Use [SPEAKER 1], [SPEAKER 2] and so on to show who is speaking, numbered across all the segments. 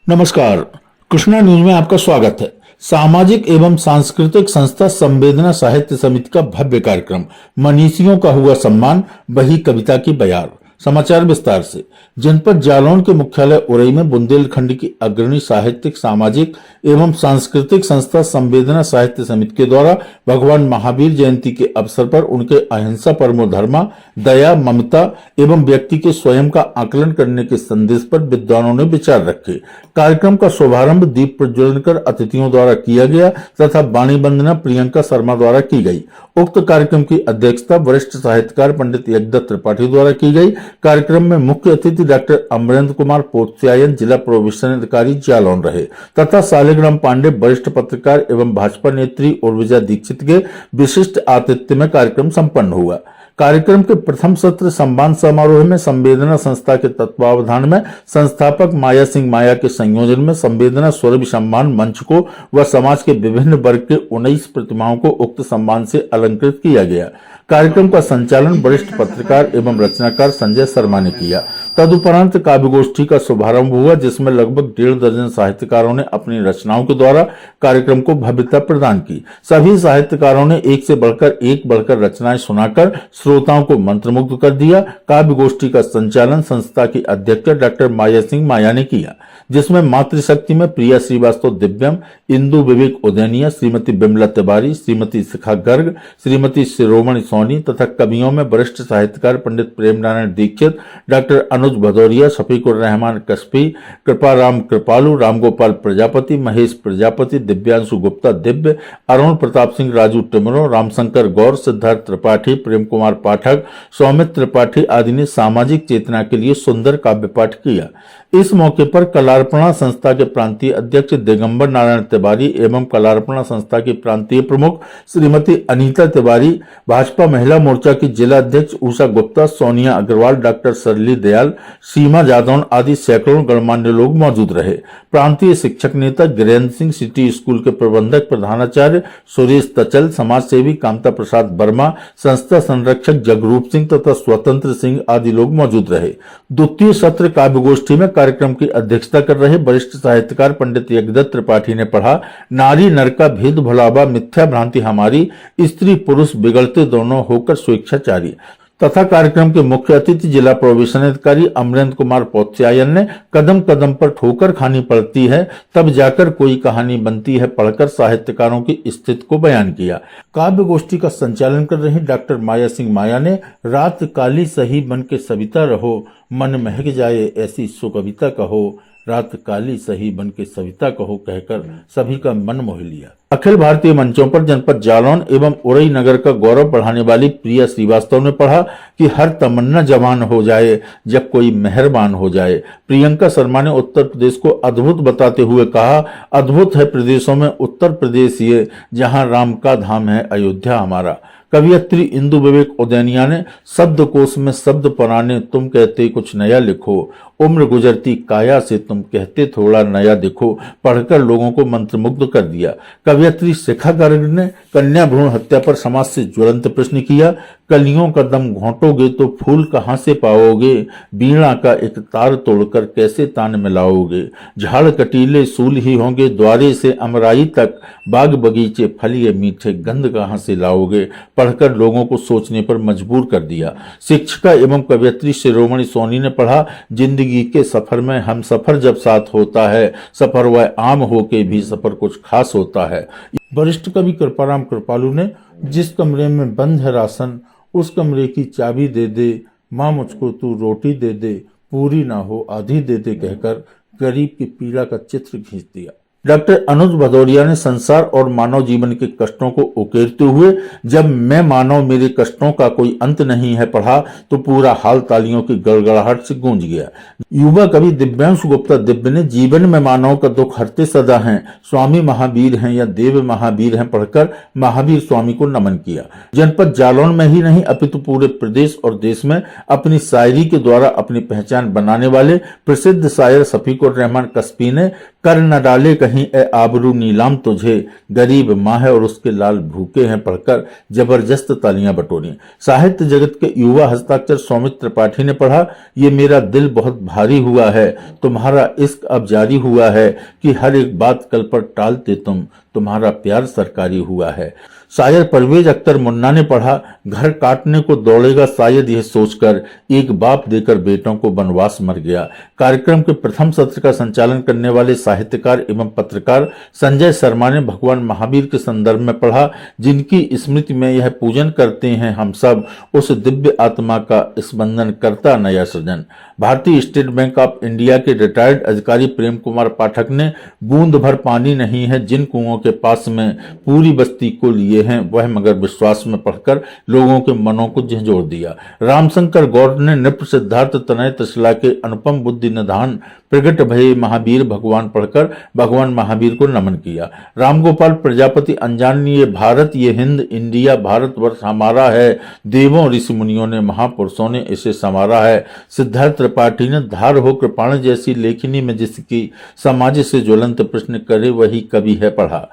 [SPEAKER 1] नमस्कार, कृष्णा न्यूज में आपका स्वागत है। सामाजिक एवं सांस्कृतिक संस्था संवेदना साहित्य समिति का भव्य कार्यक्रम, मनीषियों का हुआ सम्मान, वही कविता की बयार। समाचार विस्तार से। जनपद जालौन के मुख्यालय उरई में बुंदेलखंड की अग्रणी साहित्यिक, सामाजिक एवं सांस्कृतिक संस्था संवेदना साहित्य समिति के द्वारा भगवान महावीर जयंती के अवसर पर उनके अहिंसा परमो धर्मा, दया, ममता एवं व्यक्ति के स्वयं का आकलन करने के संदेश पर विद्वानों ने विचार रखे। कार्यक्रम का शुभारंभ दीप प्रज्वलन कर अतिथियों द्वारा किया गया तथा वाणी वंदना प्रियंका शर्मा द्वारा की गई। उक्त कार्यक्रम की अध्यक्षता वरिष्ठ साहित्यकार पंडित यज्ञदत्त त्रिपाठी द्वारा की गई। कार्यक्रम में मुख्य अतिथि डॉक्टर अमरेंद्र कुमार पोत्यायन, जिला प्रोबेशन अधिकारी जालौन रहे तथा शालिग्राम पांडे, वरिष्ठ पत्रकार एवं भाजपा नेत्री उर्विजा दीक्षित के विशिष्ट आतिथ्य में कार्यक्रम संपन्न हुआ। कार्यक्रम के प्रथम सत्र सम्मान समारोह में संवेदना संस्था के तत्वावधान में संस्थापक माया सिंह माया के संयोजन में संवेदना स्वरूप सम्मान मंच को व समाज के विभिन्न वर्ग के 19 प्रतिमाओं को उक्त सम्मान से अलंकृत किया गया। कार्यक्रम का संचालन वरिष्ठ पत्रकार एवं रचनाकार संजय शर्मा ने किया। तदुपरांत काव्य गोष्ठी का शुभारंभ हुआ, जिसमें लगभग 1.5 दर्जन साहित्यकारों ने अपनी रचनाओं के द्वारा कार्यक्रम को भव्यता प्रदान की। सभी साहित्यकारों ने एक से बढ़कर रचनाएं सुनाकर श्रोताओं को मंत्रमुग्ध कर दिया। काव्य गोष्ठी का संचालन संस्था की अध्यक्ष डॉक्टर माया सिंह माया ने किया, जिसमें मातृशक्ति में प्रिया श्रीवास्तव दिव्यम, इंदु विवेक उदयनिया, श्रीमती बिमला तिवारी, श्रीमती शिखा गर्ग, श्रीमती शिरोमणि सोनी तथा कवियों में वरिष्ठ साहित्यकार पंडित प्रेम नारायण दीक्षित, डॉक्टर अनुज भदौरिया, शफीकुर रहमान कश्फी, कृपाराम कृपालू, रामगोपाल प्रजापति, महेश प्रजापति, दिव्यांशु गुप्ता दिव्य, अरुण प्रताप सिंह राजू टिमरो, रामशंकर गौर, सिद्धार्थ त्रिपाठी, प्रेम कुमार पाठक, सौमित्र त्रिपाठी आदि ने सामाजिक चेतना के लिए सुंदर काव्य पाठ किया। इस मौके पर कलार्पणा संस्था के प्रांतीय अध्यक्ष दिगंबर नारायण तिवारी एवं कलार्पणा संस्था की प्रांतीय प्रमुख श्रीमती अनीता तिवारी, भाजपा महिला मोर्चा की जिला अध्यक्ष उषा गुप्ता, सोनिया अग्रवाल, डॉक्टर सरली दयाल, सीमा जादौन आदि सैकड़ों गणमान्य लोग मौजूद रहे। प्रांतीय शिक्षक नेता गिरेंद्र सिंह, सिटी स्कूल के प्रबंधक प्रधानाचार्य सुरेश तचल, समाज सेवी कामता प्रसाद वर्मा, संस्था संरक्षक जगरूप सिंह तथा स्वतंत्र सिंह आदि लोग मौजूद रहे। द्वितीय सत्र काव्य गोष्ठी में कार्यक्रम की अध्यक्षता कर रहे वरिष्ठ साहित्यकार पंडित यज्ञदत्त त्रिपाठी ने पढ़ा, नारी नर का भेद भुलावा, मिथ्या भ्रांति हमारी, स्त्री पुरुष बिगड़ते दोनों होकर स्वेच्छाचारी तथा कार्यक्रम के मुख्य अतिथि जिला प्रोबेशन अधिकारी अमरेंद्र कुमार पोत्यायन ने कदम कदम पर ठोकर खानी पड़ती है तब जाकर कोई कहानी बनती है पढ़कर साहित्यकारों की स्थिति को बयान किया। काव्य गोष्ठी का संचालन कर रही डॉक्टर माया सिंह माया ने रात काली सही बन के सविता रहो, मन महक जाए ऐसी सुकविता कहो, रात काली सही बन के सविता कहो कहकर सभी का मन मोह लिया। अखिल भारतीय मंचों पर जनपद जालौन एवं उरई नगर का गौरव बढ़ाने वाली प्रिया श्रीवास्तव ने पढ़ा कि हर तमन्ना जवान हो जाए जब कोई मेहरबान हो जाए। प्रियंका शर्मा ने उत्तर प्रदेश को अद्भुत बताते हुए कहा, अद्भुत है प्रदेशों में उत्तर प्रदेश ये, जहां राम का धाम है अयोध्या हमारा। कवियत्री इंदु विवेक उदयनिया ने शब्दकोश में शब्द पुराने, तुम कहते कुछ नया लिखो, उम्र गुजरती काया से तुम कहते थोड़ा नया दिखो पढ़कर लोगों को मंत्रमुग्ध कर दिया। कवियत्री शिखा गर्ग ने कन्या भ्रूण हत्या पर समाज से ज्वलंत प्रश्न किया, कलियों का दम घोंटोगे तो फूल कहां से पाओगे, बीणा का एक तार तोड़कर कैसे तान मिलाओगे, झाड़ कटीले सूल ही होंगे द्वारे से अमराई तक, बाग बगीचे फलिए मीठे गंध कहां से लाओगे पढ़कर लोगों को सोचने पर मजबूर कर दिया। शिक्षिका एवं कवियत्री शिरोमणि सोनी ने पढ़ा, जिंदगी के सफर में हम सफर जब साथ होता है, सफर वह आम होके भी सफर कुछ खास होता है। वरिष्ठ कवि कृपाराम कृपालू ने जिस कमरे में बंद है राशन, उस कमरे की चाबी दे दे, माँ मुझको तू रोटी दे दे, पूरी ना हो आधी दे दे कहकर गरीब की पीड़ा का चित्र खींच दिया। डॉक्टर अनुज भदौरिया ने संसार और मानव जीवन के कष्टों को उकेरते हुए जब मैं मानव मेरे कष्टों का कोई अंत नहीं है पढ़ा तो पूरा हाल तालियों की गड़गड़ाहट से गूंज गया। युवा कवि दिव्यांशु गुप्ता दिव्य ने जीवन में मानव का दुख हरते सदा हैं, स्वामी महावीर हैं या देव महावीर हैं पढ़कर महावीर स्वामी को नमन किया। जनपद जालौन में ही नहीं अपितु पूरे प्रदेश और देश में अपनी शायरी के द्वारा अपनी पहचान बनाने वाले प्रसिद्ध शायर शफीकुर रहमान कश्फी ने कर न डाले कहीं ए आबरू नीलाम तुझे, गरीब माँ है और उसके लाल भूखे हैं, पढ़कर जबरदस्त तालियां बटोरी। साहित्य जगत के युवा हस्ताक्षर सौमित्र त्रिपाठी ने पढ़ा, ये मेरा दिल बहुत भारी हुआ है, तुम्हारा इश्क अब जारी हुआ है, कि हर एक बात कल पर टालते तुम, तुम्हारा प्यार सरकारी हुआ है। शायर परवेज अख्तर मुन्ना ने पढ़ा, घर काटने को दौड़ेगा शायद यह सोचकर, एक बाप देकर बेटों को वनवास मर गया। कार्यक्रम के प्रथम सत्र का संचालन करने वाले साहित्यकार एवं पत्रकार संजय शर्मा ने भगवान महावीर के संदर्भ में पढ़ा, जिनकी स्मृति में यह पूजन करते हैं हम सब, उस दिव्य आत्मा का स्पंदन करता नया सृजन। भारतीय स्टेट बैंक ऑफ इंडिया के रिटायर्ड अधिकारी प्रेम कुमार पाठक ने बूंद भर पानी नहीं है जिन कुओं के पास में, पूरी बस्ती को लिए हैं वह मगर विश्वास में पढ़कर लोगों के मनों को झंझोर दिया। रामशंकर गौड़ ने नृप सिद्धार्थ तनय तसला के अनुपम बुद्धि निधान प्रगट भये महावीर भगवान पढ़कर भगवान महावीर को नमन किया। रामगोपाल प्रजापति अनजान ने ये भारत ये हिंद इंडिया भारतवर्ष हमारा है, देवों ऋषि मुनियों ने महापुरुषों ने इसे संवारा है। सिद्धार्थ त्रिपाठी ने धार हो कृपाण जैसी लेखनी में जिसकी समाज से ज्वलंत प्रश्न करे वही कवि है पढ़ा।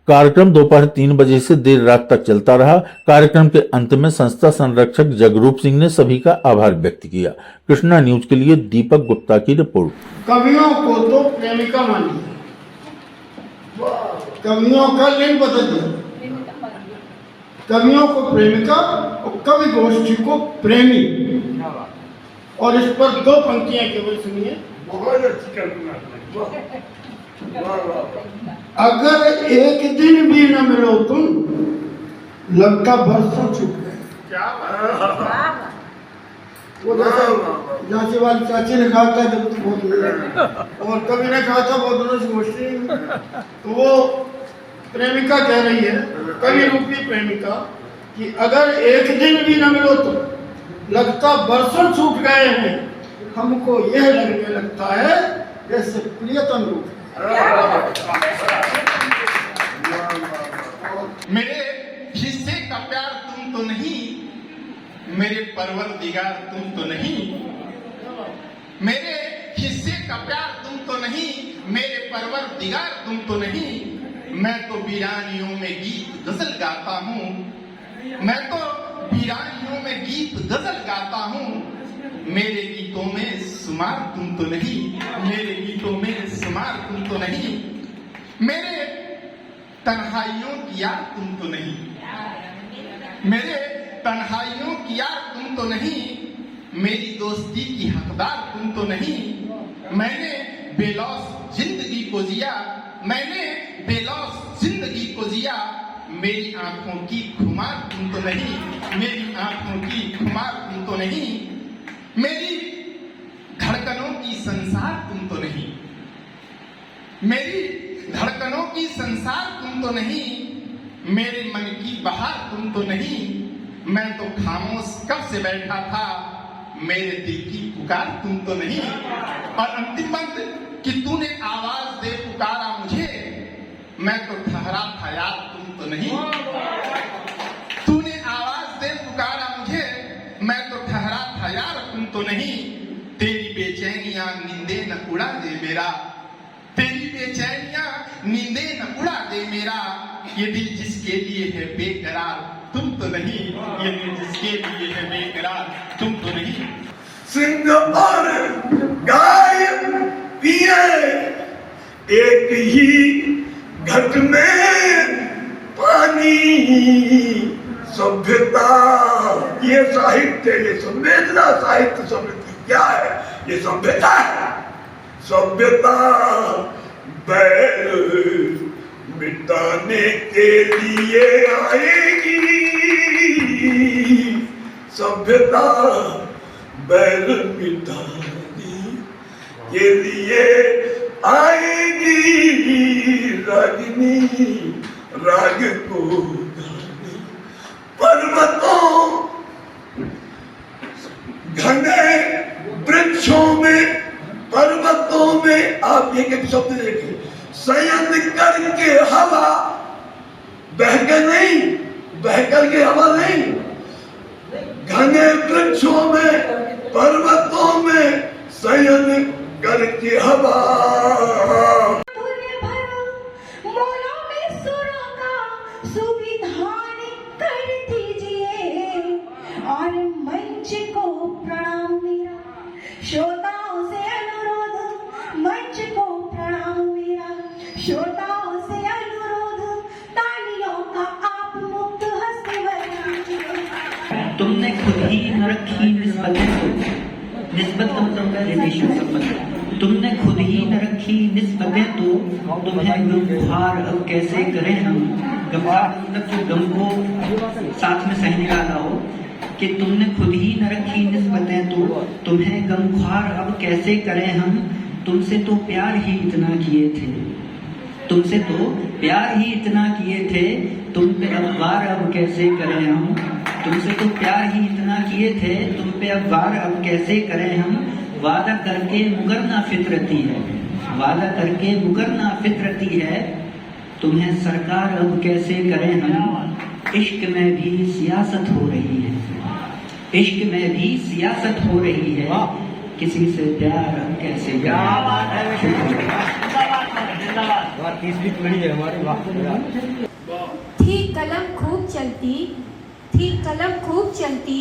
[SPEAKER 1] कार्यक्रम दोपहर 3 बजे से देर रात तक चलता रहा। कार्यक्रम के अंत में संस्था संरक्षक जगरूप सिंह ने सभी का आभार व्यक्त किया। कृष्णा न्यूज के लिए दीपक गुप्ता की रिपोर्ट।
[SPEAKER 2] कवियों को तो प्रेमिका मानी, कवियों का लिंग बदल दिया, कवियों को प्रेमिका और कवि गोष्ठी को प्रेमी। और इस पर 2 पंक्तियां केवल सुनिए। बहुत अच्छी कल्पना। अगर एक दिन भी न मिलो तुम, लगता बरसों चुप गए। क्या वो झांसी वाली चाची ने कहा था जब तुम बहुत मिले, और कवि ने कहा था बहुत दिनों से गोष्ठी। तो वो प्रेमिका कह रही है, कवि रूपी प्रेमिका, कि अगर एक दिन भी न मिलो तुम, लगता बरसों छूट गए हैं, हमको यह लगने लगता है जैसे प्रियतम रूप।
[SPEAKER 3] मेरे हिस्से का प्यार तुम तो नहीं, मेरे परवरदिगार तुम तो नहीं, मेरे हिस्से का प्यार तुम तो नहीं, मेरे परवरदिगार तुम तो नहीं। मैं तो वीरानियों में गीत गजल गाता हूँ, मैं तो वीरानियों में गीत गजल गाता हूँ, मेरे गीतों में शुमार तुम तो नहीं, मेरे गीतों में शुमार तुम तो नहीं, मेरे तन्हाइयों की यार तुम तो नहीं, मेरे तन्हाइयों की यार तुम तो नहीं, मेरी दोस्ती की हकदार तुम तो नहीं। मैंने बेलौस जिंदगी को जिया, मैंने बेलौस जिंदगी को जिया, मेरी आंखों की खुमार तुम तो नहीं, मेरी आंखों की खुमार तुम तो नहीं, मेरी धड़कनों की संसार तुम तो नहीं, मेरी धड़कनों की संसार तुम तो नहीं, मेरे मन की बहार तुम तो नहीं। मैं तो खामोश कब से बैठा था, मेरे दिल की पुकार तुम तो नहीं। और अंतिम पंक्ति कि तूने आवाज दे पुकारा मुझे, मैं तो ठहरा था यार तुम तो नहीं। तूने आवाज दे पुकारा मुझे, मैं तो ठहरा था यार तुम तो नहीं। तेरी बेचैनियां नींदे न उड़ा दे मेरा, तेरी बेचैनियां नींदे न उड़ा दे मेरा, ये दिल जिसके लिए है बेकरार तुम तो नहीं, ये दिल जिसके लिए है बेकरार तुम तो नहीं।
[SPEAKER 4] सिंह और गाय पिए एक ही घट में पानी, सभ्यता ये साहित्य, ये संवेदना साहित्य सभ्यता क्या है? ये सभ्यता है। सभ्यता बैर मिटाने के लिए आएगी, सभ्यता बैर मिटाने के लिए आएगी, रागिनी राग को गाने पर्वतों घने वृक्षों में, पर्वतों में आप एक शब्द देखें, शयन करके हवा, बहकर नहीं, बहकर के हवा नहीं, घने वृक्षों में पर्वतों में शयन करके हवा।
[SPEAKER 5] तुमने खुद ही न रखी निस्बतें तो, निस्बत का मतलब है रिलेशन संबंध, तुमने खुद ही न रखी निस्बतें तो तुम्हें गमख्वार अब कैसे करें हम। गमख्वार मतलब जो गम को साथ में सहने वाला हो, कि तुमने खुद ही न रखी निस्बतें तो तुम्हें गमख्वार अब कैसे करें हम। तुमसे तो प्यार ही इतना किए थे, तुमसे तो प्यार ही इतना किए थे, तुम पे अब वार अब कैसे करें हम। तुमसे तो प्यार ही इतना किए थे, तुम पे अब वार अब कैसे करें हम। वादा करके मुकरना फितरती है, वादा करके मुकरना फितरती है, तुम्हें सरकार अब कैसे करें हम। इश्क में भी सियासत हो रही है, इश्क में भी सियासत हो रही है, किसी से प्यार अब कैसे
[SPEAKER 6] थी कलम खूब चलती, थी कलम खूब चलती,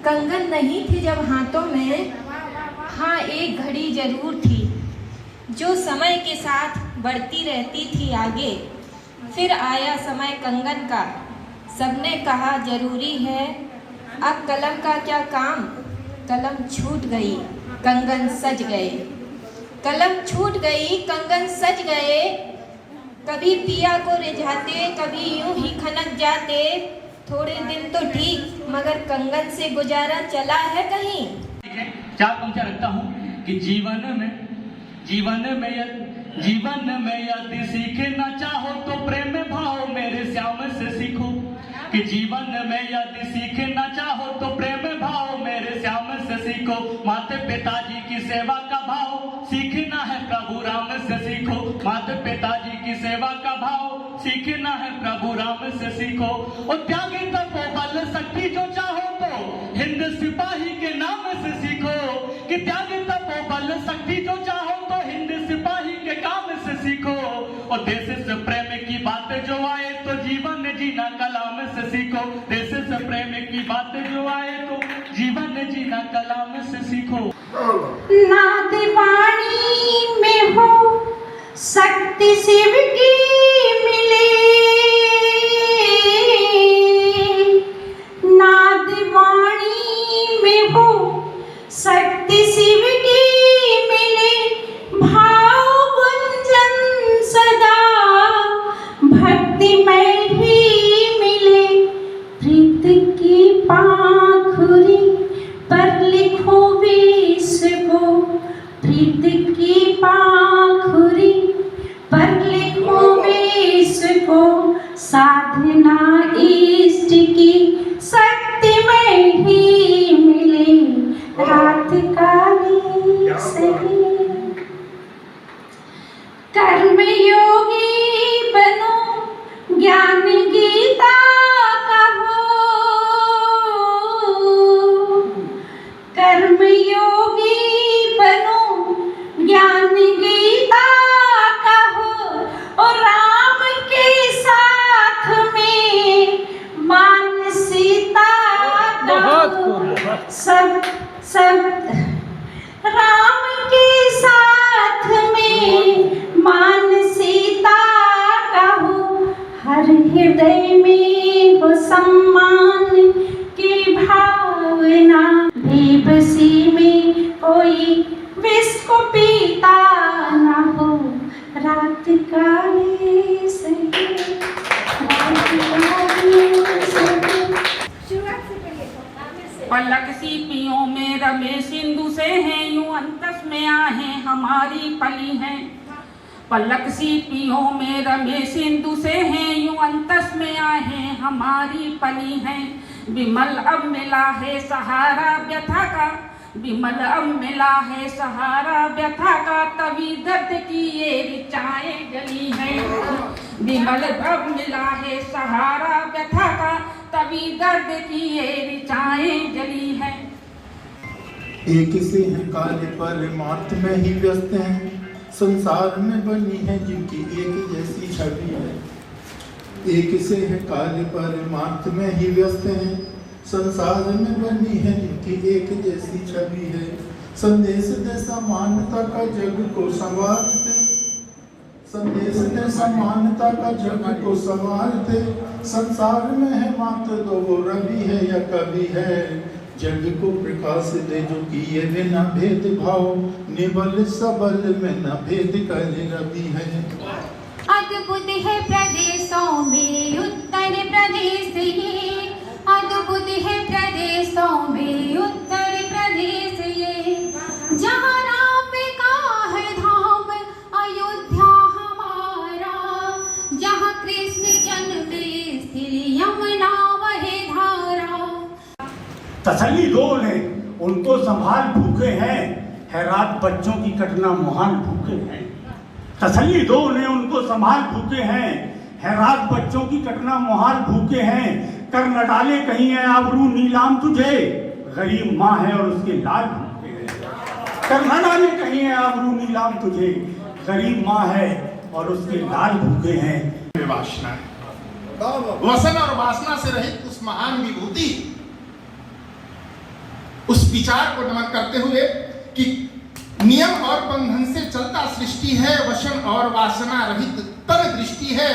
[SPEAKER 6] कंगन नहीं थे जब हाथों में। हाँ एक घड़ी जरूर थी जो समय के साथ बढ़ती रहती थी आगे। फिर आया समय कंगन का, सबने कहा जरूरी है, अब कलम का क्या काम। कलम छूट गई कंगन सज गए, कलम छूट गई कंगन सज गए। कभी पिया को रिझाते, कभी यूं ही खनक जाते। थोड़े दिन तो ठीक, मगर कंगन से गुजारा चला है कहीं।
[SPEAKER 7] चार पंक्तियां रखता हूँ कि जीवन में यदि सीखना चाहो तो प्रेम भाव मेरे श्याम से सीखो। कि जीवन में यदि सीखना चाहो तो प्रेम भाव मेरे श्याम से सीखो। माता पिताजी की सेवा का भाव सीखना है प्रभु राम से सीखो। माता पिताजी की सेवा का भाव सीखना है प्रभु राम से सीखो। और त्यागी तपोबल शक्ति जो चाहो तो हिंद सिपाही के नाम से सीखो। कि त्यागी तपोबल शक्ति जो चाहो तो हिंद सिपाही के काम से सीखो। और देश से प्रेम की बात जो आए तो जीवन जीना कलाम से सीखो। देश से प्रेम की बात जो आए तो जीवन जीना कलाम से सीखो।
[SPEAKER 8] नाद वाणी में हो शक्ति शिव की मिले, नाद वाणी में हो शक्ति शिव की मिले। भाव गुंजन सदा भक्ति में ही मिले। प्रीत की पाखुरी पर लिखो विष को, प्रीत की पाखुरी पर लिखो विष को। साधना इष्ट की शक्ति में ही मिले, रात काली सही। कर्म योगी बनो ज्ञान गीता कहो, कर्म योगी बनो ज्ञान गीता कहो। और राम के साथ में मान सीता कहो। सब राम के साथ में मान सीता कहो। हर हृदय में हो सम्मान की भावना। बेबसी में कोई विष को पीता ना हो, रात काली सही, रात काली सही।
[SPEAKER 9] पलक सी पियों में रमे सिंधु से हैं, यूं अंतस में आहे हमारी पली हैं। पलक सी पियों में रमे सिंधु से हैं, यूं अंतस में आहे हमारी पली हैं। विमल अब मिला है सहारा व्यथा का, विमल अब मिला है सहारा व्यथा का। तभी दर्द की ये ऋचाएं जली हैं। विमल अब मिला है सहारा व्यथा का, तभी दर्द की ये ऋचाएं जली हैं।
[SPEAKER 10] एक से है काले परमार्थ में ही व्यस्त हैं, संसार में बनी है जिनकी एक जैसी छवि है। एक से है काले परमार्थ में ही व्यस्त हैं, संसार में बनी है जिनकी एक जैसी छवि है। संदेश दे समानता का जग को संवारते, संदेश दे समानता का जग को संवारते। संसार में है मात्र दो, वो रवि है या कवि है। जग को प्रकाश दे जो किए बिना भेद भाव, निबल सबल में न भेद करे रवि है।
[SPEAKER 8] अद्भुत है प्रदेशों में उत्तर प्रदेश ये, अद्भुत है प्रदेशों में उत्तर प्रदेश ये। जहाँ राम का है धाम अयोध्या हमारा, जहाँ कृष्ण जन्मे स्थिर यमुना वही धारा।
[SPEAKER 11] तसल्ली दो उन्हें, उनको संभाल भूखे हैं, है रात बच्चों की कटना मुहाल भूखे हैं। तसल्ली दो उन्हें, उनको संभाल भूखे हैं, है रात बच्चों की कटना मुहाल भूखे हैं। कर न डाले कहीं है आबरू नीलाम तुझे, गरीब माँ है और उसके लाल भूखे हैं। कर न डाले कहीं है आबरू नीलाम तुझे, गरीब माँ है और उसके लाल भूखे हैं।
[SPEAKER 3] वासना है, वसन और वासना से रहित उस महान विभूति, उस विचार को नमन करते हुए कि नियम और बंधन से चलता सृष्टि है, वशन और वासना रहित तन दृष्टि है।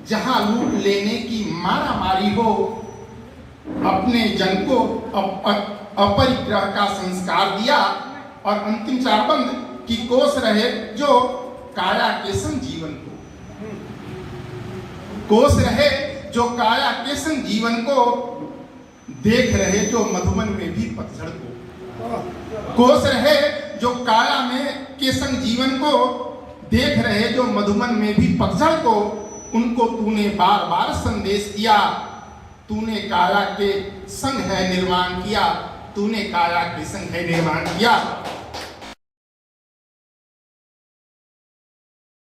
[SPEAKER 3] जहां लूट लेने की मारा मारी हो, अपने जन को अपरिग्रह का संस्कार दिया और अंतिम चारबंद की कोस रहे जो काया के संग जीवन को, कोस रहे जो काया के संग जीवन को, देख रहे जो मधुबन में भी पतझड़ को, कोस रहे जो काया में के संग जीवन को, देख रहे जो मधुबन में भी पतझड़ को। उनको तूने बार बार संदेश दिया, तूने काया के संग है निर्माण किया, तूने काया के संग है निर्माण किया।